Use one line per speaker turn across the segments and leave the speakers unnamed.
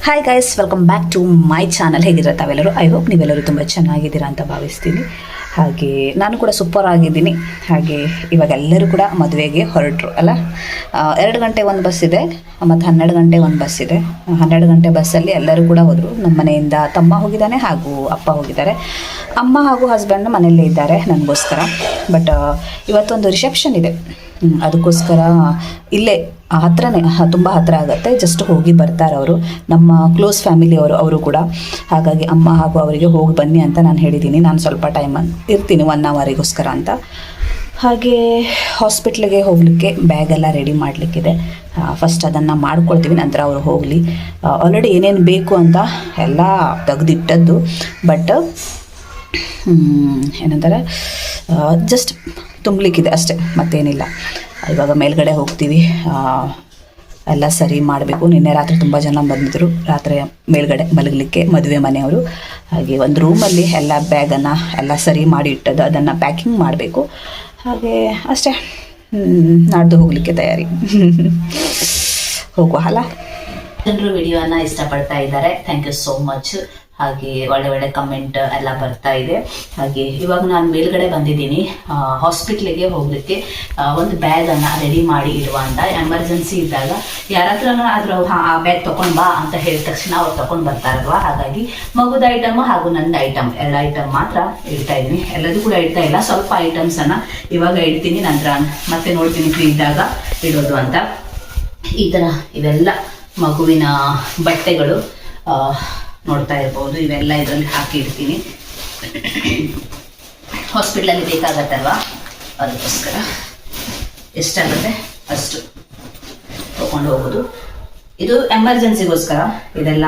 Hi guys, welcome back to my channel. ಹೇಗಿದ್ರೆ ತಾವೆಲ್ಲರೂ? I hope ನೀವೆಲ್ಲರೂ ತುಂಬ ಚೆನ್ನಾಗಿದ್ದೀರಾ ಅಂತ ಭಾವಿಸ್ತೀನಿ. ಹಾಗೆ ನಾನು ಕೂಡ ಸೂಪರ್ ಆಗಿದ್ದೀನಿ. ಹಾಗೆ ಇವಾಗ ಎಲ್ಲರೂ ಕೂಡ ಮದುವೆಗೆ ಹೊರಟರು ಅಲ್ಲ. 2 ಗಂಟೆ ಒಂದು ಬಸ್ ಇದೆ ಮತ್ತು 12 ಗಂಟೆ ಒಂದು ಬಸ್ ಇದೆ. 12 ಗಂಟೆ ಬಸ್ಸಲ್ಲಿ ಎಲ್ಲರೂ ಕೂಡ ಹೋದರು. ನಮ್ಮ ಮನೆಯಿಂದ ತಮ್ಮ ಹೋಗಿದ್ದಾನೆ ಹಾಗೂ ಅಪ್ಪ ಹೋಗಿದ್ದಾರೆ. ಅಮ್ಮ ಹಾಗೂ ಹಸ್ಬೆಂಡ್ ಮನೆಯಲ್ಲೇ ಇದ್ದಾರೆ ನನಗೋಸ್ಕರ. ಬಟ್ ಇವತ್ತೊಂದು ರಿಸೆಪ್ಷನ್ ಇದೆ, ಅದಕ್ಕೋಸ್ಕರ ಇಲ್ಲೇ ಹತ್ರನೇ, ತುಂಬ ಹತ್ತಿರ ಆಗುತ್ತೆ. ಜಸ್ಟ್ ಹೋಗಿ ಬರ್ತಾರೆ ಅವರು, ನಮ್ಮ ಕ್ಲೋಸ್ ಫ್ಯಾಮಿಲಿಯವರು ಅವರು ಕೂಡ. ಹಾಗಾಗಿ ಅಮ್ಮ ಹಾಗೂ ಅವರಿಗೆ ಹೋಗಿ ಬನ್ನಿ ಅಂತ ನಾನು ಹೇಳಿದ್ದೀನಿ. ನಾನು ಸ್ವಲ್ಪ ಟೈಮ್ ಇರ್ತೀನಿ 1 ಅವರಿಗೋಸ್ಕರ ಅಂತ. ಹಾಗೆ ಹಾಸ್ಪಿಟ್ಲಿಗೆ ಹೋಗಲಿಕ್ಕೆ ಬ್ಯಾಗೆಲ್ಲ ರೆಡಿ ಮಾಡಲಿಕ್ಕಿದೆ. ಫಸ್ಟ್ ಅದನ್ನು ಮಾಡ್ಕೊಳ್ತೀವಿ, ನಂತರ ಅವರು ಹೋಗಲಿ. ಆಲ್ರೆಡಿ ಏನೇನು ಬೇಕು ಅಂತ ಎಲ್ಲ ತೆಗೆದಿಟ್ಟದ್ದು. ಬಟ್ ಏನಂತಾರೆ, ಜಸ್ಟ್ ತುಂಬಲಿಕ್ಕಿದೆ ಅಷ್ಟೇ, ಮತ್ತೇನಿಲ್ಲ. ಇವಾಗ ಮೇಲ್ಗಡೆ ಹೋಗ್ತೀವಿ, ಎಲ್ಲ ಸರಿ ಮಾಡಬೇಕು. ನಿನ್ನೆ ರಾತ್ರಿ ತುಂಬ ಜನ ಬಂದಿದ್ದರು ರಾತ್ರಿ ಮೇಲ್ಗಡೆ ಮಲಗಲಿಕ್ಕೆ, ಮದುವೆ ಮನೆಯವರು. ಹಾಗೆ ಒಂದು ರೂಮಲ್ಲಿ ಎಲ್ಲ ಬ್ಯಾಗನ್ನು ಎಲ್ಲ ಸರಿ ಮಾಡಿ ಇಟ್ಟದ್ದು, ಅದನ್ನು ಪ್ಯಾಕಿಂಗ್ ಮಾಡಬೇಕು. ಹಾಗೆ ಅಷ್ಟೇ, ನಾಡ್ದು ಹೋಗಲಿಕ್ಕೆ ತಯಾರಿ. ಹೋಗುವ ಅಲ್ಲ. ಜನರು ವಿಡಿಯೋನ ಇಷ್ಟಪಡ್ತಾ ಇದ್ದಾರೆ, ಥ್ಯಾಂಕ್ ಯು ಸೋ ಮಚ್. ಹಾಗೆ ಒಳ್ಳೆ ಕಮೆಂಟ್ ಎಲ್ಲ ಬರ್ತಾ ಇದೆ. ಹಾಗೆ ಇವಾಗ ನಾನು ಮೇಲ್ಗಡೆ ಬಂದಿದ್ದೀನಿ ಹಾಸ್ಪಿಟ್ಲಿಗೆ ಹೋಗ್ಲಿಕ್ಕೆ. ಒಂದು ಬ್ಯಾಗನ್ನು ರೆಡಿ ಮಾಡಿ ಇಡುವ ಅಂತ, ಎಮರ್ಜೆನ್ಸಿ ಇದ್ದಾಗ ಯಾರಾದ್ರೂ ಆ ಬ್ಯಾಗ್ ತಗೊಂಡ್ ಬಾ ಅಂತ ಹೇಳಿದ ತಕ್ಷಣ ಅವ್ರು ತಗೊಂಡ್ ಬರ್ತಾರಲ್ವಾ. ಹಾಗಾಗಿ ಮಗುದ ಐಟಮ್ ಹಾಗೂ ನನ್ನ ಐಟಮ್ 2 ಐಟಮ್ ಮಾತ್ರ ಇಡ್ತಾ ಇದ್ದೀನಿ. ಎಲ್ಲದೂ ಕೂಡ ಇಡ್ತಾ ಇಲ್ಲ, ಸ್ವಲ್ಪ ಐಟಮ್ಸ್ ಅನ್ನ ಇವಾಗ ಇಡ್ತೀನಿ, ನಂತರ ಮತ್ತೆ ನೋಡ್ತೀನಿ ಫ್ರೀ ಇದ್ದಾಗ ಇಡೋದು ಅಂತ. ಈ ಥರ ಇವೆಲ್ಲ ಮಗುವಿನ ಬಟ್ಟೆಗಳು ನೋಡ್ತಾ ಇರ್ಬೋದು. ಇವೆಲ್ಲ ಇದರಲ್ಲಿ ಹಾಕಿ ಇಡ್ತೀನಿ. ಹಾಸ್ಪಿಟ್ಲಲ್ಲಿ ಬೇಕಾಗತ್ತಲ್ವಾ, ಅದಕ್ಕೋಸ್ಕರ ಎಷ್ಟಾಗುತ್ತೆ ಅಷ್ಟು ತಗೊಂಡು ಹೋಗೋದು. ಇದು ಎಮರ್ಜೆನ್ಸಿಗೋಸ್ಕರ. ಇದೆಲ್ಲ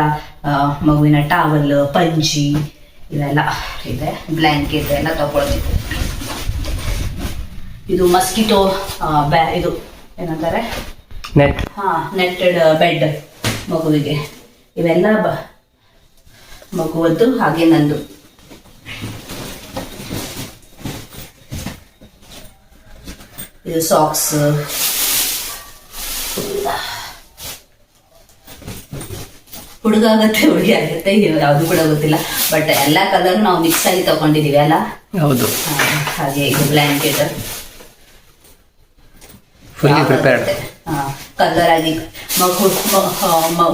ಮಗುವಿನ ಟಾವಲ್, ಪಂಚಿ ಇವೆಲ್ಲ ಇದೆ, ಬ್ಲ್ಯಾಂಕೆಟ್ ಎಲ್ಲ ತಗೊಳ್ತೀವಿ. ಇದು ಮಸ್ಕಿಟೋ ಇದು ಏನಂತಾರೆ, ನೆಟ್ಟೆಡ್ ಬೆಡ್ ಮಗುವಿಗೆ. ಇವೆಲ್ಲ ಮಗುವದ್ದು ಹಾಗೆ ನಂದು. ಇದು ಸಾಕ್ಸ್, ಹುಡುಗ ಆಗತ್ತೆ ಹುಡುಗಿ ಆಗುತ್ತೆ, ಯಾವುದು ಕೂಡ ಗೊತ್ತಿಲ್ಲ. ಬಟ್ ಎಲ್ಲ ಕಲರ್ ನಾವು ಮಿಕ್ಸ್ ಆಗಿ ತಗೊಂಡಿದೀವಿ ಅಲ್ಲ. ಹೌದು. ಹಾಗೆ ಇದು ಬ್ಲ್ಯಾಂಕೆಟ್ ಕಲರ್ ಆಗಿ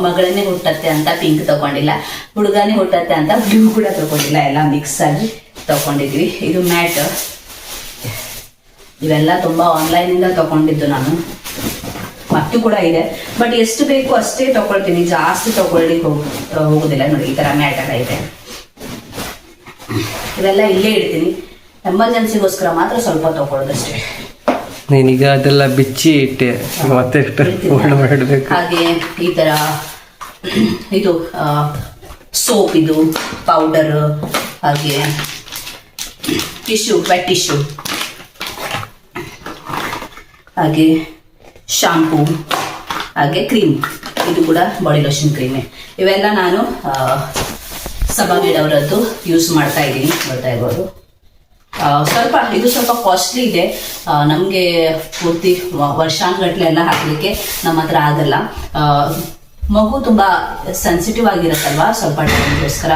ಮಗಳನ್ನೇ ಹುಟ್ಟತ್ತೆ ಅಂತ ಪಿಂಕ್ ತಗೊಂಡಿಲ್ಲ, ಹುಡುಗನೇ ಹುಟ್ಟತ್ತೆ ಅಂತ ಬ್ಲೂ ಕೂಡ ತಗೊಂಡಿಲ್ಲ, ಎಲ್ಲ ಮಿಕ್ಸ್ ಆಗಿ ತಗೊಂಡಿದ್ವಿ. ಇದು ಮ್ಯಾಟ್, ಇವೆಲ್ಲ ತುಂಬಾ ಆನ್ಲೈನ್ ಇಂದ ತಗೊಂಡಿದ್ದು ನಾನು. ಮತ್ತು ಕೂಡ ಇದೆ, ಬಟ್ ಎಷ್ಟು ಬೇಕು ಅಷ್ಟೇ ತಗೊಳ್ತೀನಿ, ಜಾಸ್ತಿ ತಗೊಳ್ಳಿಕ್ಕೆ ಹೋಗುದಿಲ್ಲ. ನೋಡಿ, ಈ ತರ ಮ್ಯಾಟ್ ಎಲ್ಲ ಇದೆ. ಇವೆಲ್ಲ ಇಲ್ಲೇ ಇಡ್ತೀನಿ, ಎಮರ್ಜೆನ್ಸಿಗೋಸ್ಕರ ಮಾತ್ರ ಸ್ವಲ್ಪ ತಗೊಳ್ಳೋದಷ್ಟೇ.
ನೀನೀಗ ಅದೆಲ್ಲ ಬಿಚ್ಚಿ ಇಟ್ಟೆ, ಮತ್ತೆ ಮಾಡಬೇಕು.
ಹಾಗೆ ಈ ತರ ಇದು ಸೋಪ್, ಇದು ಪೌಡರ್, ಹಾಗೆ ಟಿಶ್ಯೂ, ವೆಟ್ ಟಿಶ್ಯೂ, ಹಾಗೆ ಶಾಂಪೂ, ಹಾಗೆ ಕ್ರೀಮ್. ಇದು ಕೂಡ ಬಾಡಿ ಲೋಷನ್ ಕ್ರೀಮೇ. ಇವೆಲ್ಲ ನಾನು ಸಬಾಮೇಡ್ ಅವರದ್ದು ಯೂಸ್ ಮಾಡ್ತಾ ಇದ್ದೀನಿ, ಬರ್ತಾ ಇರ್ಬೋದು. ಇದು ಸ್ವಲ್ಪ ಕಾಸ್ಟ್ಲಿ ಇದೆ, ನಮಗೆ ಪೂರ್ತಿ ವರ್ಷಾನುಗಟ್ಲೆ ಎಲ್ಲ ಹಾಕಲಿಕ್ಕೆ ನಮ್ಮ ಹತ್ರ ಆಗಲ್ಲ. ಮಗು ತುಂಬಾ ಸೆನ್ಸಿಟಿವ್ ಆಗಿರುತ್ತಲ್ವಾ, ಸ್ವಲ್ಪ ಟೈಮ್ಗೋಸ್ಕರ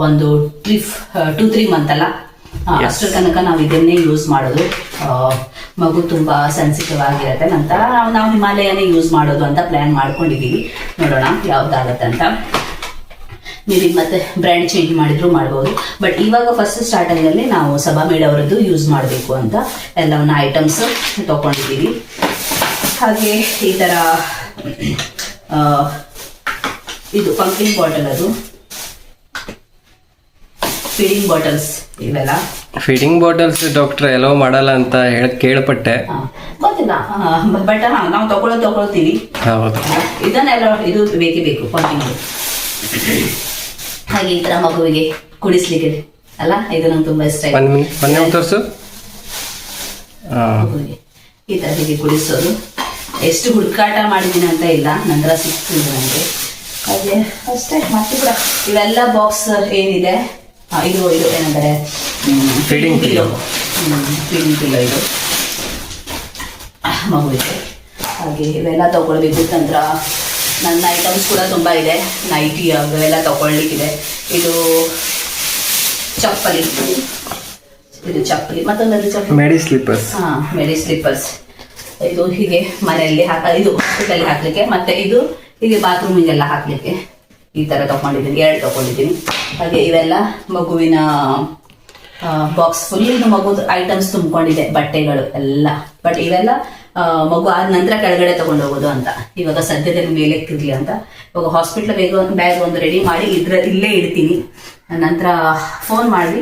ಒಂದು 2-3 ಮಂತ್ ಅಲ್ಲ, ಅಷ್ಟರ ತನಕ ನಾವು ಇದನ್ನೇ ಯೂಸ್ ಮಾಡೋದು. ಮಗು ತುಂಬಾ ಸೆನ್ಸಿಟಿವ್ ಆಗಿರುತ್ತೆ. ನಂತರ ನಾವು ಹಿಮಾಲಯನೇ ಯೂಸ್ ಮಾಡೋದು ಅಂತ ಪ್ಲಾನ್ ಮಾಡ್ಕೊಂಡಿದೀವಿ. ನೋಡೋಣ ಯಾವ್ದಾಗತ್ತೆ ಅಂತ. ನೀವು ಮತ್ತೆ ಬ್ರ್ಯಾಂಡ್ ಚೇಂಜ್ ಮಾಡಿದ್ರು ಮಾಡ್ಬೋದು. ಬಟ್ ಇವಾಗ ಫಸ್ಟ್ ಸ್ಟಾರ್ಟಿಂಗ್ ಅಲ್ಲಿ ನಾವು ಸಬಾಮೇಡ್ ಅವರದ್ದು ಯೂಸ್ ಮಾಡಬೇಕು ಅಂತ ಎಲ್ಲವನ್ನ ಐಟಮ್ಸ್ ತಗೊಂಡಿದ್ದೀವಿ. ಹಾಗೆ ಈ ತರ ಇದು ಪಂಪಿಂಗ್ ಬಾಟಲ್, ಅದು ಫೀಡಿಂಗ್ ಬಾಟಲ್ಸ್. ಇವೆಲ್ಲ
ಫೀಡಿಂಗ್ ಬಾಟಲ್ಸ್ ಡಾಕ್ಟರ್ ಎಲ್ಲೋ ಮಾಡಲ್ಲ ಅಂತ ಕೇಳ್ಪಟ್ಟೆ,
ಗೊತ್ತಿಲ್ಲ. ಬಟ್ ನಾವು ತಗೊಳ್ತೀವಿ. ಇದನ್ನೆಲ್ಲ ಇದು ಬೇಕೇ ಬೇಕು, ಪಂಪಿಂಗ್. ಹಾಗೆ ಈ ತರ ಮಗುವಿಗೆ ಕುಡಿಸ್ಲಿಕ್ಕೆ ಅಲ್ಲ, ಇದು ನಂಗೆ ತುಂಬಾ ಇಷ್ಟ. ಮಗುವಿಗೆ ಈ ತರ ಹೀಗೆ ಕುಡಿಸೋದು. ಎಷ್ಟು ಹುಡುಕಾಟ ಮಾಡಿದ್ದೀನಿ ಅಂತ ಇಲ್ಲ, ನಂತರ ಸಿಕ್ತಿದೆ ನನಗೆ. ಹಾಗೆ ಅಷ್ಟೇ. ಮತ್ತೆ ಕೂಡ ಇವೆಲ್ಲ ಬಾಕ್ಸ್ ಏನಿದೆ, ಇದು ಏನಂತಾರೆ ಫೀಡಿಂಗ್ ಪಿಲ್ಲೋ, ಇದು ಮಗುವಿಗೆ. ಹಾಗೆ ಇವೆಲ್ಲ ತಗೊಳ್ಬೇಕು. ನಂತರ ನನ್ನ ಐಟಮ್ಸ್ ಕೂಡ ತುಂಬ ಇದೆ. ನೈಟಿ ಅವೆಲ್ಲ ತಗೊಳ್ಲಿಕ್ಕಿದೆ. ಇದು ಚಪ್ಪಲಿ, ಮತ್ತೊಂದು ಚಪ್ಪಲಿ
ಮೆಡಿ ಸ್ಲಿಪ್ಪರ್ಸ್.
ಮೆಡಿ ಸ್ಲಿಪ್ಪರ್ಸ್. ಇದು ಹೀಗೆ ಮನೆಯಲ್ಲಿ ಇದು ಹಾಸ್ಪಿಟಲ್ ಹಾಕ್ಲಿಕ್ಕೆ, ಮತ್ತೆ ಇದು ಹೀಗೆ ಬಾತ್ರೂಮಿಗೆಲ್ಲ ಹಾಕ್ಲಿಕ್ಕೆ ಈ ತರ ತಗೊಂಡಿದ್ದೀನಿ. 2 ತಗೊಂಡಿದ್ದೀನಿ. ಹಾಗೆ ಇವೆಲ್ಲ ಮಗುವಿನ ಬಾಕ್ಸ್ ಫುಲ್ ಇದು ಮಗುದ ಐಟಮ್ಸ್ ತುಂಬಿಕೊಂಡಿದೆ, ಬಟ್ಟೆಗಳು ಎಲ್ಲ. ಬಟ್ ಇವೆಲ್ಲ ಮಗು ಆದ ನಂತರ ಕೆಳಗಡೆ ತಗೊಂಡು ಹೋಗೋದು ಅಂತ. ಇವಾಗ ಸದ್ಯದಲ್ಲಿ ಮೇಲೆ ಎತ್ತಿರ್ಲಿ ಅಂತ ಇವಾಗ ಹಾಸ್ಪಿಟ್ಲ್ ಬ್ಯಾಗ್ ಒಂದು ರೆಡಿ ಮಾಡಿ ಇಲ್ಲೇ ಇಡ್ತೀನಿ. ನಂತರ ಫೋನ್ ಮಾಡಿ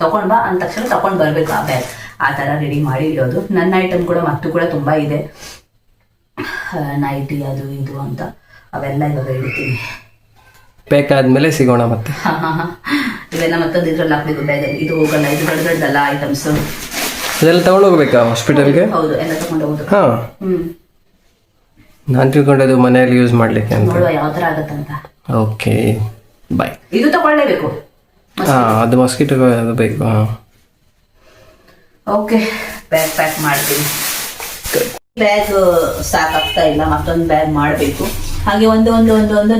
ತಗೊಂಡ್ ಬಾ ಅಂದ ತಕ್ಷಣ ತಗೊಂಡ್ ಬರ್ಬೇಕು ಆ ಬ್ಯಾಗ್. ಆ ತರ ರೆಡಿ ಮಾಡಿ ಇಡೋದು. ನನ್ನ ಐಟಮ್ ಕೂಡ ಕೂಡ ತುಂಬಾ ಇದೆ, ನೈಟಿ ಅದು ಇದು ಅಂತ. ಅವೆಲ್ಲ ಇವಾಗ ಇಡ್ತೀನಿ.
ಬೇಕಾದ್ಮೇಲೆ ಸಿಗೋಣ ಮತ್ತೆ.
ಇವೆಲ್ಲ ಮತ್ತೊಂದು ಇದ್ರಲ್ಲಿ ಹಾಕ್ಬೇಕು ಬ್ಯಾಗಲ್ಲಿ. ಇದು ಹೋಗಲ್ಲ, ಇದು ದೊಡ್ಡದಲ್ಲ ಐಟಮ್ಸ್.
ಅದೆಲ್ಲ ತಗೊಂಡು ಹೋಗ್ಬೇಕಾ ಹಾಸ್ಪಿಟಲ್ಗೆ?
ಹೌದು, ಎಲ್ಲ ತಗೊಂಡು ಹೋಗುದು.
ಹಾ, ನಾನು ತಿಳ್ಕೊಂಡದ್ದು ಮನೆಯಲ್ಲಿ ಯೂಸ್ ಮಾಡ್ಲಿಕ್ಕೆ ಅಂತ.
ನೋಡುವ ಯಾವ ತರ ಆಗತ್ತಂತ.
ಓಕೆ, ಬಾಯ್.
ಇದು ತಗೊಳ್ಳೇಬೇಕು.
ಹಾ, ಅದು ಮಾಸ್ಕಿಟೋ ಅದು ಬೇಕು.
ಓಕೆ, ಬ್ಯಾಗ್ ಪ್ಯಾಕ್ ಮಾಡ್ತೀನಿ. ಬ್ಯಾಗ್ ಸಾಕಾಗ್ತಾ ಇಲ್ಲ, ಮತ್ತೊಂದು ಬ್ಯಾಗ್ ಮಾಡಬೇಕು. ಹಾಗೆ ಒಂದು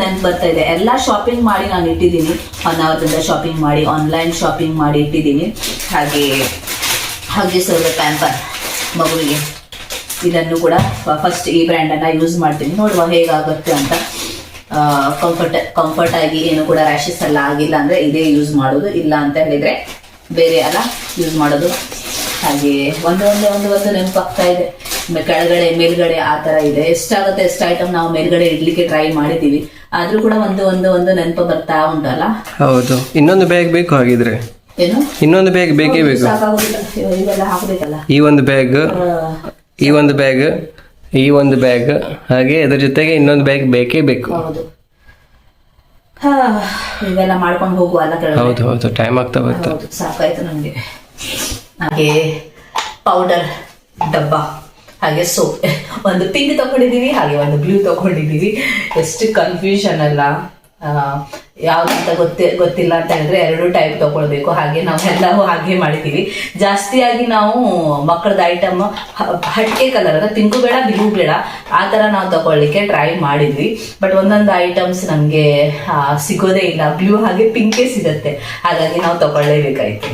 ನೆನ್ಪು ಬರ್ತಾ ಇದೆ. ಎಲ್ಲ ಶಾಪಿಂಗ್ ಮಾಡಿ ನಾನು ಇಟ್ಟಿದ್ದೀನಿ. 1 ಅವರ್ದಿಂದ ಶಾಪಿಂಗ್ ಮಾಡಿ, ಆನ್ಲೈನ್ ಶಾಪಿಂಗ್ ಮಾಡಿ ಇಟ್ಟಿದ್ದೀನಿ. ಹಾಗೆ ಸರ್ ಪ್ಯಾಂಪರ್ ಮಗುವಿಗೆ, ಇದನ್ನು ಕೂಡ ಫಸ್ಟ್ ಈ ಬ್ರ್ಯಾಂಡನ್ನು ಯೂಸ್ ಮಾಡ್ತೀನಿ, ನೋಡುವ ಹೇಗಾಗುತ್ತೆ ಅಂತ. ಕಂಫರ್ಟ್ ಆಗಿ ಏನು ಕೂಡ ರ್ಯಾಷಸ್ ಎಲ್ಲ ಆಗಿಲ್ಲ ಅಂದರೆ ಇದೇ ಯೂಸ್ ಮಾಡೋದು, ಇಲ್ಲ ಅಂತ ಹೇಳಿದರೆ ಬೇರೆ ಎಲ್ಲ ಯೂಸ್ ಮಾಡೋದು. ಹಾಗೆ ಒಂದು ನೆನಪಾಗ್ತಾ ಇದೆ. ಕೆಳಗಡೆ ಮೇಲ್ಗಡೆ ಆ ಥರ ಇದೆ. ಎಷ್ಟಾಗುತ್ತೆ ಎಷ್ಟು ಐಟಮ್ ನಾವು ಮೇಲ್ಗಡೆ ಇಡ್ಲಿಕ್ಕೆ ಟ್ರೈ ಮಾಡಿದ್ದೀವಿ, ಆದರೂ ಕೂಡ ಒಂದು ನೆನಪು ಬರ್ತಾ ಉಂಟಲ್ಲ.
ಹೌದು, ಇನ್ನೊಂದು ಬ್ಯಾಗ್ ಬೇಕು ಹಾಗಿದ್ರೆ.
ಏನು?
ಇನ್ನೊಂದು ಬ್ಯಾಗ್ ಬೇಕೇ ಬೇಕು.
ಸಾಕಾಗೋದಿಲ್ಲ, ಇವೆಲ್ಲ ಹಾಕಬೇಕಲ್ಲ.
ಈ ಒಂದು ಬ್ಯಾಗ್, ಈ ಒಂದು ಬ್ಯಾಗ್, ಹಾಗೆ ಅದ್ರ ಜೊತೆಗೆ ಇನ್ನೊಂದು ಬ್ಯಾಗ್ ಬೇಕೇ ಬೇಕು.
ಹೌದು, ಇವೆಲ್ಲ ಮಾಡ್ಕೊಂಡು ಹೋಗುವಲ್ಲ ಕೆಳಗಡೆ.
ಹೌದು, ಟೈಮ್ ಆಗ್ತಾ ಬರ್ತಾ.
ಸಾಕಾಯ್ತು ನನಗೆ. ಹಾಗೆ ಪೌಡರ್ ಡಬ್ಬ, ಹಾಗೆ ಸೋಪ್, ಒಂದು ಪಿಂಕ್ ತಗೊಂಡಿದ್ದೀವಿ, ಹಾಗೆ ಒಂದು ಬ್ಲೂ ತಗೊಂಡಿದ್ದೀವಿ. ಎಷ್ಟು ಕನ್ಫ್ಯೂಷನ್ ಅಲ್ಲ. ಯಾವ್ದಂತ ಗೊತ್ತಿಲ್ಲ ಅಂತ ಹೇಳಿದ್ರೆ 2 ಟೈಪ್ ತಗೊಳ್ಬೇಕು. ಹಾಗೆ ನಾವೆಲ್ಲವೂ ಹಾಗೆ ಮಾಡಿದ್ದೀವಿ. ಜಾಸ್ತಿಯಾಗಿ ನಾವು ಮಕ್ಕಳದ ಐಟಮ್ ಹಟ್ಕೆ ಕಲರ್ ಅಂದ್ರೆ ಪಿಂಕು ಬೇಡ ಬ್ಲೂ ಬೇಡ ಆ ಥರ ನಾವು ತಗೊಳ್ಳಿಕ್ಕೆ ಟ್ರೈ ಮಾಡಿದ್ವಿ. ಬಟ್ ಒಂದೊಂದು ಐಟಮ್ಸ್ ನಮಗೆ ಸಿಗೋದೇ ಇಲ್ಲ. ಬ್ಲೂ ಹಾಗೆ ಪಿಂಕೇ ಸಿಗುತ್ತೆ, ಹಾಗಾಗಿ ನಾವು ತಗೊಳ್ಳೇಬೇಕಾಯ್ತು.